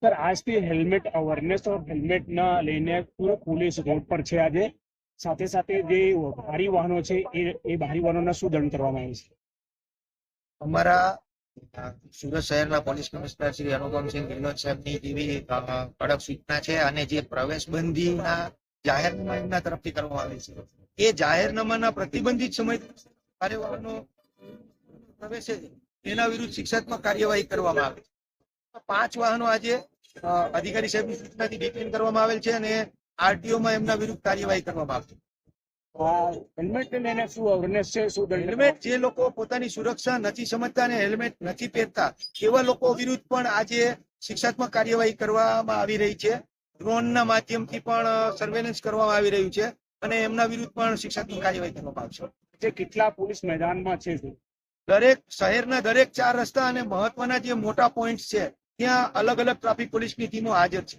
Sir આજથી helmet awareness ઓર helmet ના લઈને પૂરો પોલીસ રોડ પર છે આજે. સાથે સાથે જે ભારી વાહનો છે એ ભારી વાહનોના શું દંડ કરવામાં આવે છે? અમારા સુરત શહેરના પોલીસ કમિશનર શ્રી અનુપમસિંહ ગેહલોત સાહેબની જેવી કડક સૂચના છે અને જે પ્રવેશબંધીના જાહેરનામા એમના તરફથી કરવામાં આવે છે એ જાહેરનામાના પ્રતિબંધિત સમય કાર્યવાહીનો પ્રવેશે એના વિરુદ્ધ શિક્ષાત્મક કાર્યવાહી કરવામાં આવે છે. 5 વાહનો આજે અધિકારી સાહેબની સૂચનાથી ડિટેન કરવામાં આવેલ છે અને આરટીઓમાં એમના વિરુદ્ધ કાર્યવાહી કરવામાં આવશે. હેલ્મેટ લઈને શું અવેરનેસ છે, શું દંડ? હેલ્મેટ જે લોકો પોતાની સુરક્ષા નથી સમજતા અને હેલ્મેટ નથી પહેરતા એવા લોકો વિરુદ્ધ પણ આજે શિક્ષાત્મક કાર્યવાહી કરવામાં આવી રહી છે. ડ્રોનના માધ્યમથી પણ સર્વેલન્સ કરવામાં આવી રહ્યું છે અને એમના વિરુદ્ધ પણ શિક્ષાત્મક કાર્યવાહી કરવામાં આવશે. જે કેટલા પોલીસ મેદાનમાં છે? દરેક શહેરના દરેક 4 રસ્તા અને મહત્વના જે મોટા પોઈન્ટ છે ત્યાં અલગ અલગ ટ્રાફિક પોલીસની ટીમો હાજર છે.